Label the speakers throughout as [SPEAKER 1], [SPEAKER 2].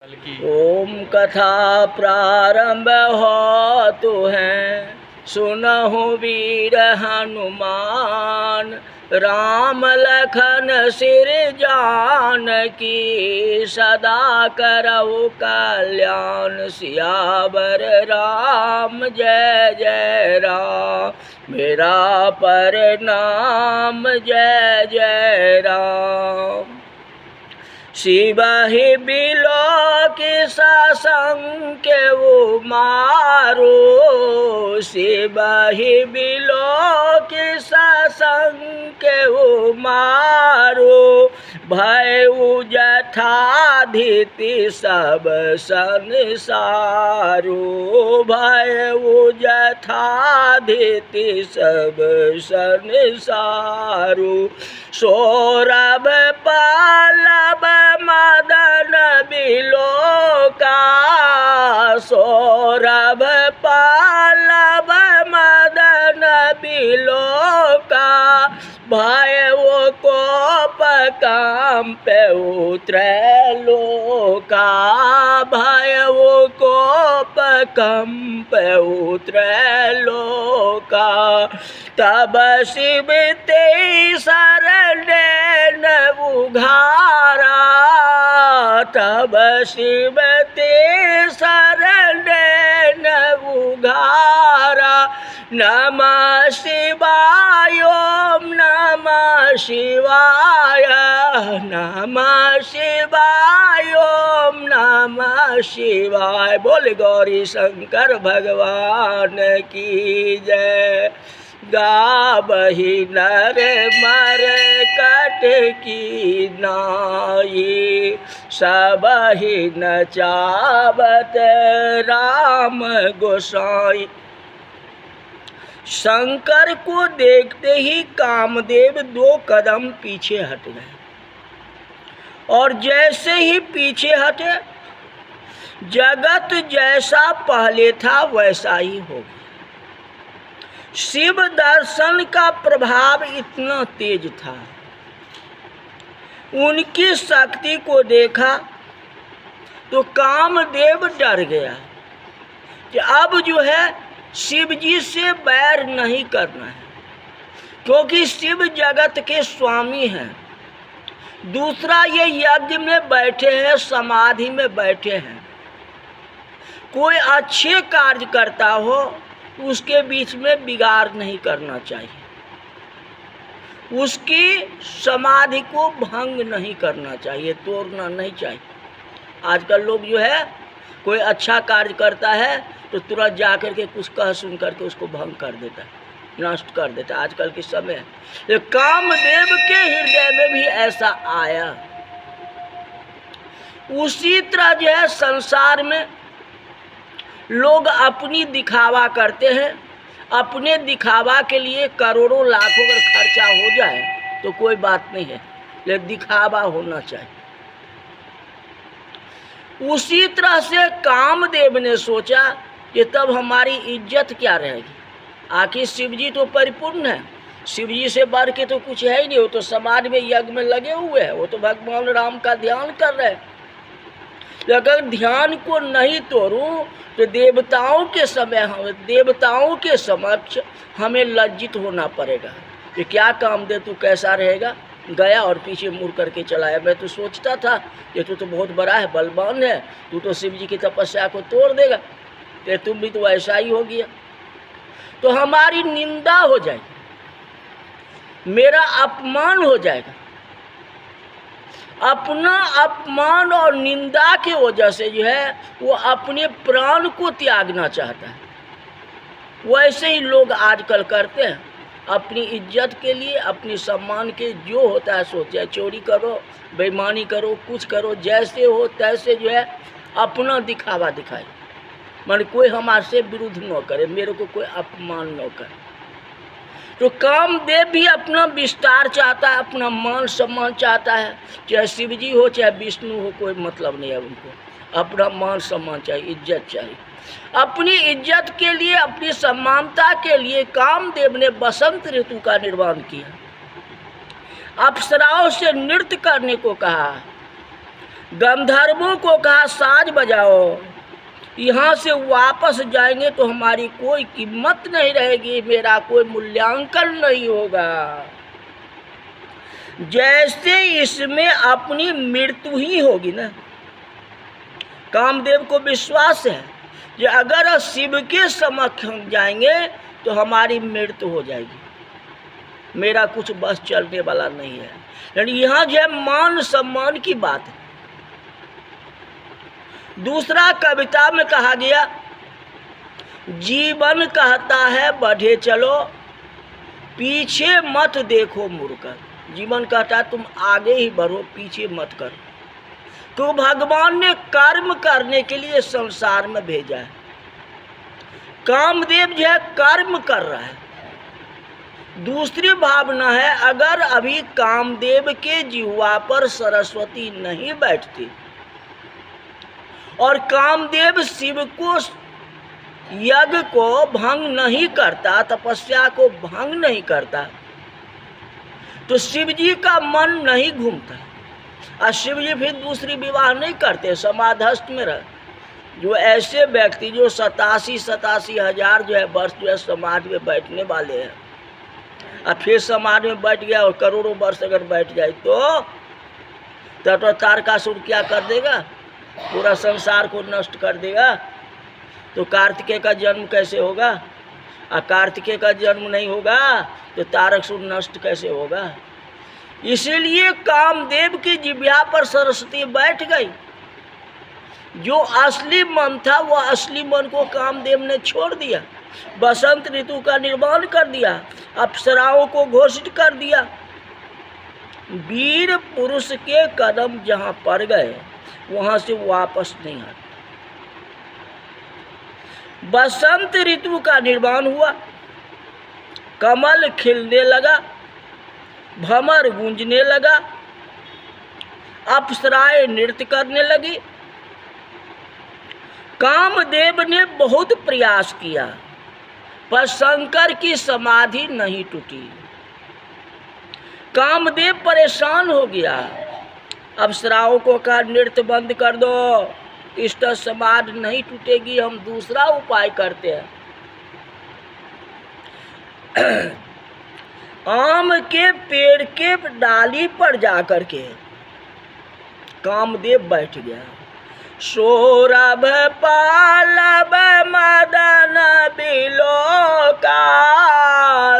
[SPEAKER 1] ओम कथा प्रारंभ हो तो है, सुनहु वीर हनुमान, राम लखन सिर जानकी, सदा करहु कल्याण, सियावर राम जय जय राम, मेरा प्रणाम जय जय राम। शिव ही बिलो के ससंग वो मारो, शिव ही बिलो के ससंग वो मारो, भय जथाधिति सब संसारो, भय जथाधिति सब संसारो, सौरभ पल्लव मदन बिलोका, सौरभ पल्लव मदन बिलोका, भय वो कोप कंप त्रैलोका, भय वो कोप कंप त्रैलोका, तब शिव ते शरण उघारा, तब शिव ते शरण उघारा, नमः शिवाय ओम नमः शिवाय, नमः शिवाय ओम नमः शिवाय। बोल गौरी शंकर भगवान की जय। गावहि नर मर कट की नाई, सबहि नचावत राम गोसाई। शंकर को देखते ही कामदेव 2 कदम पीछे हट गए, और जैसे ही पीछे हटे, जगत जैसा पहले था वैसा ही हो गया। शिव दर्शन का प्रभाव इतना तेज था, उनकी शक्ति को देखा तो कामदेव डर गया कि अब जो है शिव जी से बैर नहीं करना है, क्योंकि शिव जगत के स्वामी हैं। दूसरा, ये यज्ञ में बैठे हैं, समाधि में बैठे हैं। कोई अच्छे कार्य करता हो उसके बीच में बिगाड़ नहीं करना चाहिए, उसकी समाधि को भंग नहीं करना चाहिए, तोड़ना नहीं चाहिए। आजकल लोग जो है कोई अच्छा कार्य करता है तो तुरंत जा कर के कुछ कह सुन करके उसको भंग कर देता है, नष्ट कर देता है। आजकल के समय ये कामदेव के हृदय में भी ऐसा आया। उसी तरह जो है संसार में लोग अपनी दिखावा करते हैं। अपने दिखावा के लिए करोड़ों लाखों अगर खर्चा हो जाए तो कोई बात नहीं है, लेकिन दिखावा होना चाहिए। उसी तरह से कामदेव ने सोचा कि तब हमारी इज्जत क्या रहेगी। आखिर शिव जी तो परिपूर्ण है, शिव जी से बढ़ के तो कुछ है ही नहीं। वो तो समाज में यज्ञ में लगे हुए हैं, वो तो भगवान राम का ध्यान कर रहे हैं। अगर ध्यान को नहीं तोड़ूं तो देवताओं के समक्ष हमें लज्जित होना पड़ेगा। ये क्या काम दे, तू कैसा रहेगा। गया और पीछे मुड़ करके चलाया। मैं तो सोचता था कि तू तो बहुत बड़ा है, बलवान है, तू तो शिव जी की तपस्या को तोड़ देगा, तो तुम भी तो ऐसा ही हो गया। तो हमारी निंदा हो जाएगी, मेरा अपमान हो जाएगा। अपना अपमान और निंदा की वजह से जो है वो अपने प्राण को त्यागना चाहता है। वैसे ही लोग आजकल करते हैं, अपनी इज्जत के लिए, अपनी सम्मान के जो होता है सोचे, चोरी करो, बेईमानी करो, कुछ करो, जैसे हो तैसे जो है अपना दिखावा दिखाए। मान कोई हमारे विरुद्ध न करे, मेरे को कोई अपमान न करे। तो कामदेव भी अपना विस्तार चाहता है, अपना मान सम्मान चाहता है। चाहे शिव जी हो चाहे विष्णु हो, कोई मतलब नहीं है उनको। अपना मान सम्मान चाहिए, इज्जत चाहिए। अपनी इज्जत के लिए, अपनी समानता के लिए कामदेव ने बसंत ऋतु का निर्माण किया। अप्सराओं से नृत्य करने को कहा। गंधर्वों को कहा साज बजाओ, यहाँ से वापस जाएंगे तो हमारी कोई कीमत नहीं रहेगी, मेरा कोई मूल्यांकन नहीं होगा। जैसे इसमें अपनी मृत्यु ही होगी ना। कामदेव को विश्वास है कि अगर शिव के समक्ष हम जाएंगे तो हमारी मृत्यु हो जाएगी, मेरा कुछ बस चलने वाला नहीं है। लेकिन यहाँ जो है मान सम्मान की बात है। दूसरा कविता में कहा गया, जीवन कहता है बढ़े चलो, पीछे मत देखो मुड़कर। जीवन कहता है तुम आगे ही बढ़ो, पीछे मत करो। तो भगवान ने कर्म करने के लिए संसार में भेजा है। कामदेव जो है कर्म कर रहा है। दूसरी भावना है, अगर अभी कामदेव के जिह्वा पर सरस्वती नहीं बैठती और कामदेव शिव को यज्ञ को भंग नहीं करता, तपस्या को भंग नहीं करता, तो शिव जी का मन नहीं घूमता और शिव जी फिर दूसरी विवाह नहीं करते, समाधस्थ में रह। जो ऐसे व्यक्ति जो 87 हजार जो है वर्ष जो है समाज में बैठने वाले हैं और फिर समाज में बैठ गया और करोड़ों वर्ष अगर बैठ जाए तो तारकासुर क्या कर देगा, पूरा संसार को नष्ट कर देगा। तो कार्तिकेय का जन्म कैसे होगा, और कार्तिकेय का जन्म नहीं होगा तो तारकासुर नष्ट कैसे होगा। इसीलिए कामदेव की जिह्वा पर सरस्वती बैठ गई। जो असली मन था वो असली मन को कामदेव ने छोड़ दिया, बसंत ऋतु का निर्माण कर दिया, अप्सराओं को घोषित कर दिया। वीर पुरुष के कदम जहाँ पड़ गए वहाँ से वापस नहीं आते। बसंत ऋतु का निर्माण हुआ, कमल खिलने लगा, भमर गूंजने लगा, अप्सराएं नृत्य करने लगी। कामदेव ने बहुत प्रयास किया पर शंकर की समाधि नहीं टूटी। कामदेव परेशान हो गया, अप्सराओं को कहा नृत्य बंद कर दो, इष्ट समाधि नहीं टूटेगी, हम दूसरा उपाय करते हैं। आम के पेड़ के डाली पर जाकर के कामदेव बैठ गया। सौरभ पालब मदन बिलोका,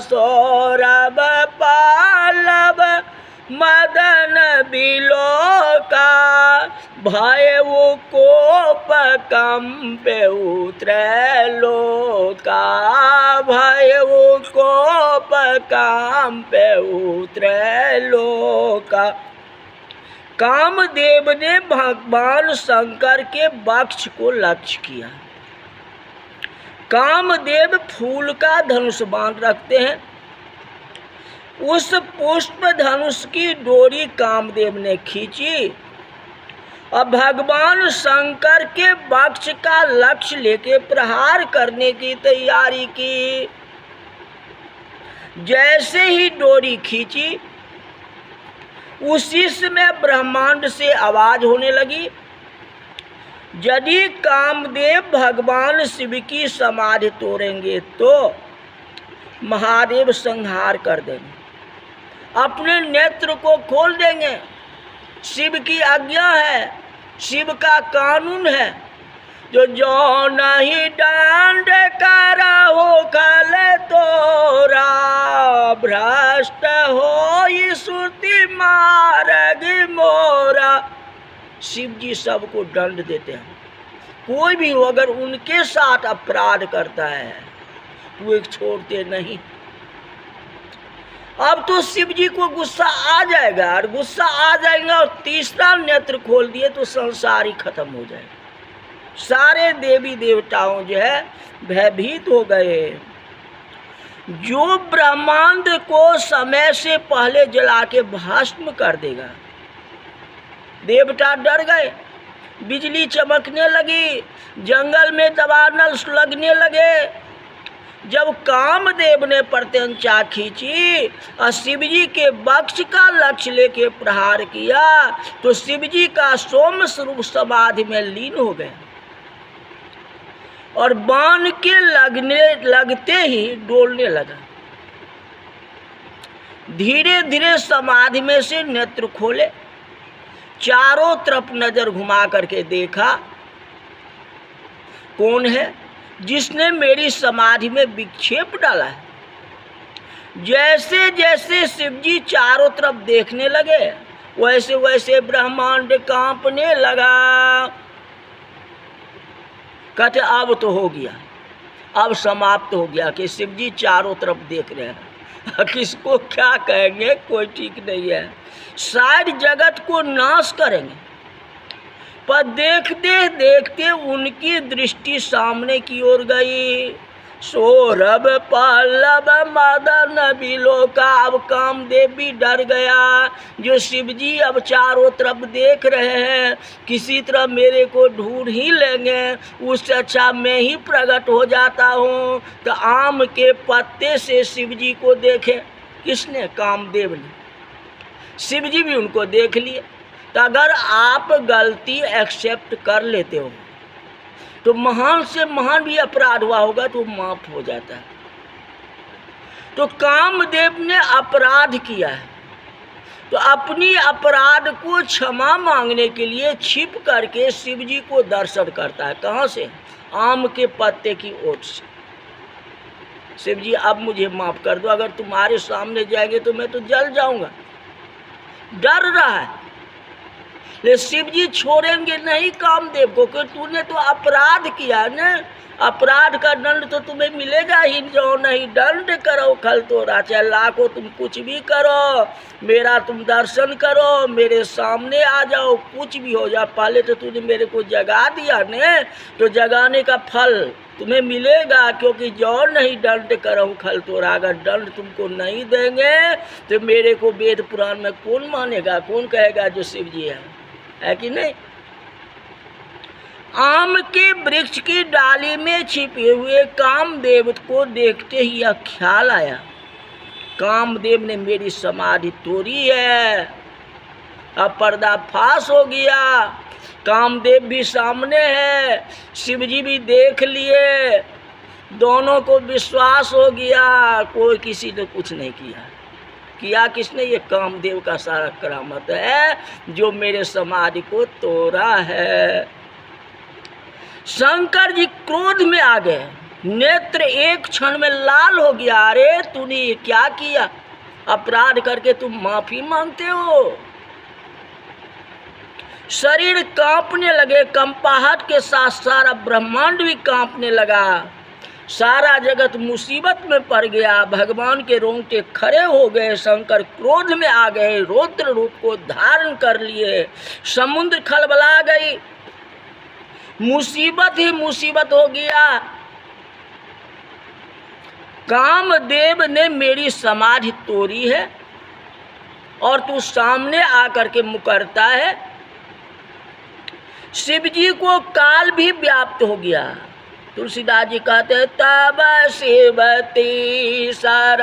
[SPEAKER 1] सौरभ पालब मदन बिलोका, भय वो कोप कंपे उतरे लोका, भय वो कोप कंपे उतरे लोका। कामदेव ने भगवान शंकर के वक्ष को लक्ष्य किया। कामदेव फूल का धनुष बाण रखते हैं, उस पुष्प धनुष की डोरी कामदेव ने खींची और भगवान शंकर के वक्ष का लक्ष्य लेके प्रहार करने की तैयारी की। जैसे ही डोरी खींची उसी समय ब्रह्मांड से आवाज होने लगी, यदि कामदेव भगवान शिव की समाधि तोड़ेंगे तो महादेव संहार कर देंगे, अपने नेत्र को खोल देंगे। शिव की आज्ञा है, शिव का कानून है, जो नहीं दंड करहु खल तोरा, भ्रष्ट हो श्रुति मार्ग मोरा। शिव जी सबको दंड देते हैं, कोई भी हो अगर उनके साथ अपराध करता है तो एक छोड़ते नहीं। अब तो शिव जी को गुस्सा आ जाएगा, और गुस्सा आ जाएगा और तीसरा नेत्र खोल दिए तो संसार ही खत्म हो जाएगा। सारे देवी देवताओं जो है भयभीत हो गए। जो ब्रह्मांड को समय से पहले जला के भस्म कर देगा, देवता डर गए, बिजली चमकने लगी, जंगल में दवानल लगने लगे, जब कामदेव ने प्रत्यंचा खींची और शिव जी के वक्ष का लक्ष्य लेके प्रहार किया तो शिव जी का सोम स्वरूप समाधि में लीन हो गया और बाण के लगते ही डोलने लगा। धीरे धीरे समाधि में से नेत्र खोले, चारों तरफ नजर घुमा करके देखा कौन है जिसने मेरी समाधि में विक्षेप डाला है। जैसे जैसे शिवजी चारों तरफ देखने लगे वैसे वैसे ब्रह्मांड कांपने लगा। कहते अब तो हो गया, अब समाप्त हो गया कि शिवजी चारों तरफ देख रहे हैं। किसको क्या कहेंगे कोई ठीक नहीं है। शायद जगत को नाश करेंगे, पर देखते देखते उनकी दृष्टि सामने की ओर गई। सौरभ पल्लव मदन बिलोका। अब कामदेव भी डर गया, जो शिवजी अब चारों तरफ देख रहे हैं, किसी तरह मेरे को ढूंढ ही लेंगे, उससे अच्छा मैं ही प्रकट हो जाता हूँ। तो आम के पत्ते से शिवजी को देखे किसने? कामदेव ने। शिवजी भी उनको देख लिए। तो अगर आप गलती एक्सेप्ट कर लेते हो तो महान से महान भी अपराध हुआ होगा तो माफ हो जाता है। तो कामदेव ने अपराध किया है तो अपनी अपराध को क्षमा मांगने के लिए छिप करके शिवजी को दर्शन करता है। कहाँ से? आम के पत्ते की ओर से। शिवजी अब मुझे माफ कर दो, अगर तुम्हारे सामने जाएंगे तो मैं तो जल जाऊंगा। डर रहा है, ले शिव जी छोड़ेंगे नहीं कामदेव को, क्योंकि तूने तो अपराध किया न। अपराध का दंड तो तुम्हें मिलेगा ही। जो नहीं दंड करो खल तो चाहे लाखों तुम कुछ भी करो, मेरा तुम दर्शन करो, मेरे सामने आ जाओ, कुछ भी हो जाए। पहले तो तूने मेरे को जगा दिया न, तो जगाने का फल तुम्हें मिलेगा। क्योंकि जो नहीं दंड करो खल तो अगर दंड तुमको नहीं देंगे तो मेरे को वेद पुराण में कौन मानेगा, कौन कहेगा जो शिव जी है कि नहीं। आम के वृक्ष की डाली में छिपे हुए कामदेव को देखते ही यह ख्याल आया, कामदेव ने मेरी समाधि तोड़ी है। अब पर्दाफाश हो गया, कामदेव भी सामने है, शिवजी भी देख लिए, दोनों को विश्वास हो गया। कोई किसी ने कुछ नहीं किया किसने? ये कामदेव का सारा करामत है जो मेरे समाधि को तोड़ा है। शंकर जी क्रोध में आ गए, नेत्र एक क्षण में लाल हो गया। अरे तूने ये क्या किया? अपराध करके तुम माफी मांगते हो। शरीर कांपने लगे, कंपाहट के साथ सारा ब्रह्मांड भी कांपने लगा। सारा जगत मुसीबत में पड़ गया। भगवान के रोंगटे खड़े हो गए। शंकर क्रोध में आ गए, रौद्र रूप को धारण कर लिए। समुद्र खलबला गई, मुसीबत ही मुसीबत हो गया। कामदेव ने मेरी समाधि तोड़ी है और तू सामने आकर के मुकरता है। शिव जी को काल भी व्याप्त हो गया। तुलसीदास जी कहते तब शिवती सर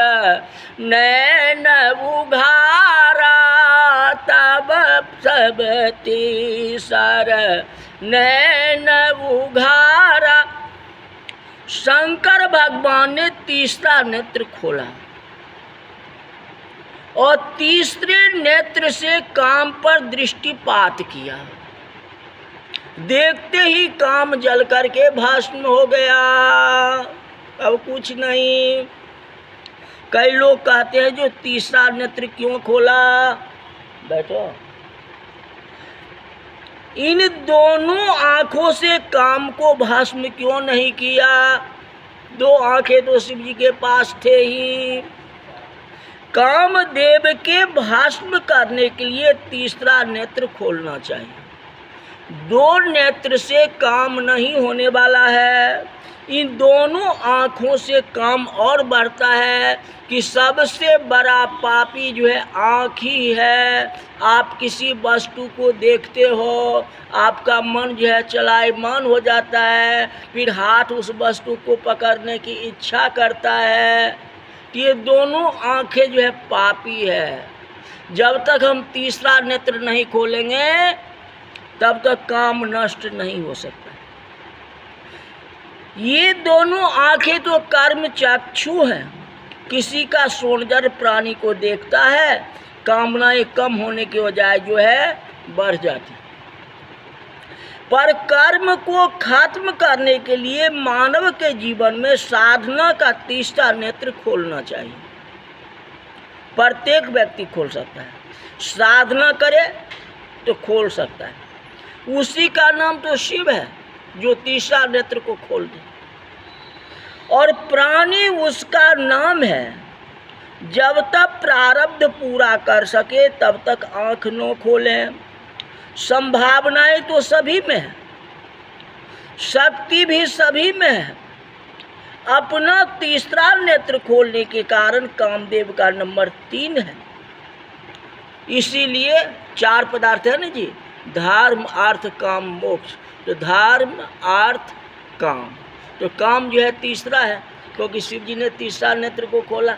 [SPEAKER 1] नैन उघारा, तब सबती सर नैन उघारा। शंकर भगवान ने तीसरा नेत्र खोला और तीसरे नेत्र से काम पर दृष्टिपात किया। देखते ही काम जल करके भस्म हो गया। अब कुछ नहीं। कई लोग कहते हैं जो तीसरा नेत्र क्यों खोला? बैठो। इन दोनों आंखों से काम को भस्म क्यों नहीं किया? दो आंखें तो शिव जी के पास थे ही। कामदेव के भस्म करने के लिए तीसरा नेत्र खोलना चाहिए। दो नेत्र से काम नहीं होने वाला है। इन दोनों आँखों से काम और बढ़ता है कि सबसे बड़ा पापी जो है आँख ही है। आप किसी वस्तु को देखते हो, आपका मन जो है चलायमान हो जाता है, फिर हाथ उस वस्तु को पकड़ने की इच्छा करता है। ये दोनों आँखें जो है पापी है। जब तक हम तीसरा नेत्र नहीं खोलेंगे तब तक काम नष्ट नहीं हो सकता। ये दोनों आंखें तो कर्म चक्षु हैं। किसी का सौंदर्य प्राणी को देखता है, कामनाएं कम होने की बजाय जो है बढ़ जाती। पर कर्म को खत्म करने के लिए मानव के जीवन में साधना का तीसरा नेत्र खोलना चाहिए। प्रत्येक व्यक्ति खोल सकता है, साधना करे तो खोल सकता है। उसी का नाम तो शिव है जो तीसरा नेत्र को खोल दे, और प्राणी उसका नाम है। जब तक प्रारब्ध पूरा कर सके तब तक आँख न खोलें। संभावनाएं तो सभी में है, शक्ति भी सभी में है। अपना तीसरा नेत्र खोलने के कारण कामदेव का नंबर 3 है। इसीलिए 4 पदार्थ है ना जी, धर्म अर्थ काम मोक्ष। तो धर्म अर्थ काम, तो काम जो है तीसरा है, क्योंकि शिव जी ने तीसरा नेत्र को खोला,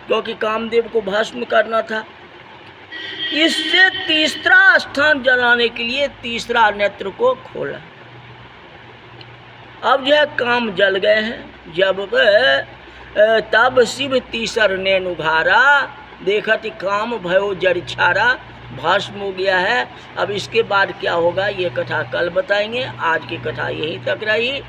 [SPEAKER 1] क्योंकि कामदेव को भस्म करना था। इससे तीसरा स्थान जलाने के लिए तीसरा नेत्र को खोला। अब जो है काम जल गए हैं। जब तब शिव तीसर नैन उघारा, देखत काम भयो जड़ छारा, भस्म हो गया है। अब इसके बाद क्या होगा ये कथा कल बताएंगे। आज की कथा यहीं तक रही।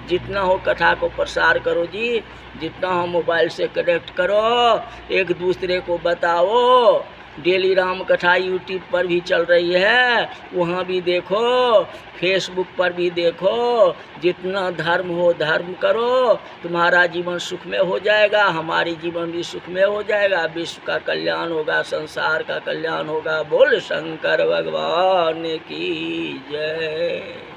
[SPEAKER 1] जितना हो कथा को प्रसार करो जी, जितना हो मोबाइल से कनेक्ट करो, एक दूसरे को बताओ। डेली राम कथा यूट्यूब पर भी चल रही है, वहाँ भी देखो, फेसबुक पर भी देखो। जितना धर्म हो धर्म करो, तुम्हारा जीवन सुख में हो जाएगा, हमारी जीवन भी सुख में हो जाएगा। विश्व का कल्याण होगा, संसार का कल्याण होगा। बोल शंकर भगवान की जय।